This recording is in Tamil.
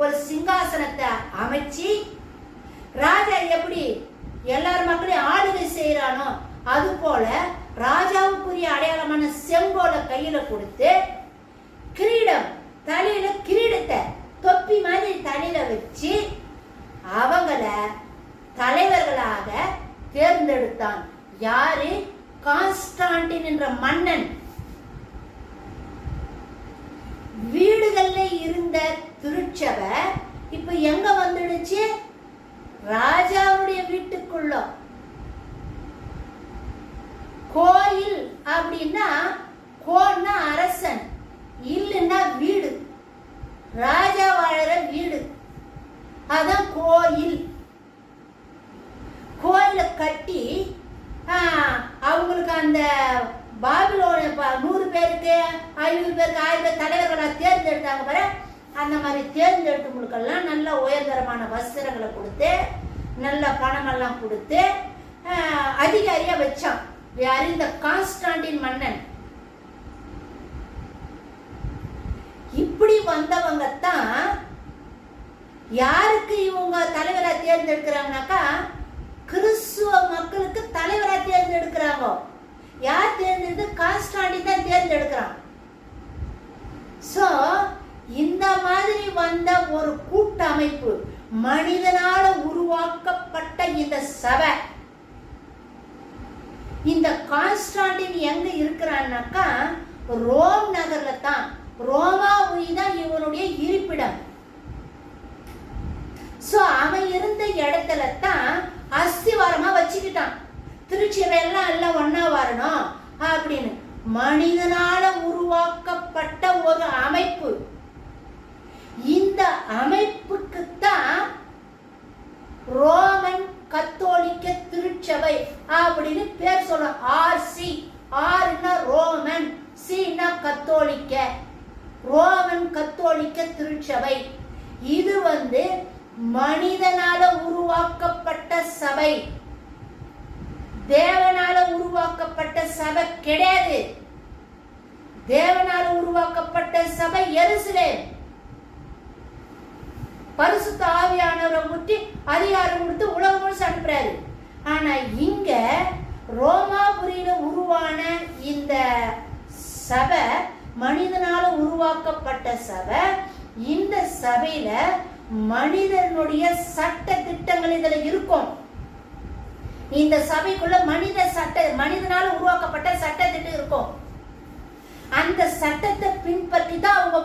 ஒரு சிங்காசனத்தை அமைச்சு ராஜா எப்படி எல்லார் மக்களையும் ஆளுகை செய்யறானோ அது போல ராஜாவுக்குரிய அடையாளமான செங்கோலை கையில கொடுத்து கிரீடம் தலையில கிரீடத்தை தொப்பி மாதிரி தலையில வச்சு அவங்கள தலைவர்களாக தேர்ந்தெடுத்தான். யாரு? கான்ஸ்டான்டின் என்ற மன்னன். வீடுகள்ல இருந்த திருச்சபை இப்ப எங்க வந்துடுச்சு? ராஜாவுடைய வீட்டுக்குள்ள. கோயில் அப்படின்னா கோன்னா அரசன், இல்லைன்னா வீடு, ராஜா வாழற வீடு, அதான் கோயில். கோயில கட்டி அவங்களுக்கு அந்த பாபிலோன 100 பேருக்கு 500 பேருக்கு 1000 தலைவர்களா தேர்ந்தெடுத்தாங்க பாரு. அந்த மாதிரி தேர்ந்தெடுத்தவங்களுக்கெல்லாம் நல்ல உயர்தரமான வஸ்திரங்களை கொடுத்து நல்ல பணமெல்லாம் கொடுத்து அதிகாரியா வச்சான். யாரு? இந்த கான்ஸ்டான்டின் மன்னன். இப்படி வந்தவங்க தான் யாருக்கு இவங்க தலைவரா தேர்ந்தெடுக்கிறாங்கனாக்கா கிறிஸ்துவ மக்களுக்கு தலைவரா தேர்ந்தெடுக்கிறாங்க. யார் தேர்ந்தெடுத்து? கான்ஸ்டான்டின் தான் தேர்ந்தெடுக்கிறான். சோ இந்த மாதிரி வந்த ஒரு கூட்டமைப்பு, மனிதனால உருவாக்கப்பட்ட இந்த சபை, இந்த கான்ஸ்டான்டின் எங்க இருக்கிறான்னாக்கா ரோம் நகர்ல தான். ரோமாபுரி தான் இவனுடைய இருப்பிடம். சோ அவன் இருந்த இடத்துல தான் அஸ்திவாரமா வச்சுக்கிட்டான். திருச்சபை எல்லாம் ஒன்னா வரணும் அப்படின்னு. மனிதனால உருவாக்கப்பட்ட ஒரு அமைப்பு. இந்த அமைப்புக்குத்தான் ரோமன் கத்தோலிக்க திருச்சபை அப்படின்னு பேர் சொல்றோம். ஆர்சி. ஆர்னா ரோமன், சீனா கத்தோலிக்க. ரோமன் கத்தோலிக்க திருச்சபை. இது மனிதனால உருவாக்கப்பட்ட சபை, தேவனால உருவாக்கப்பட்ட சபை கிடையாது. தேவனால உருவாக்கப்பட்ட சபை எருசலேம். பரிசுத்த ஆவியானவரை ஊற்றி அதிகாரம் கொடுத்து உலகம் முழுசு அனுப்புறாரு. ஆனா இங்க ரோமாபுரியில உருவான இந்த சபை மனிதனால உருவாக்கப்பட்ட சபை. இந்த சபையில மனிதனுடைய சட்ட திட்டங்கள் இதுல இருக்கும். இந்த சபைக்குள்ள மனிதனால உருவாக்கப்பட்ட சட்ட திட்டம் இருக்கும். அந்த சட்டத்தை பின்பற்றி தான் அவங்க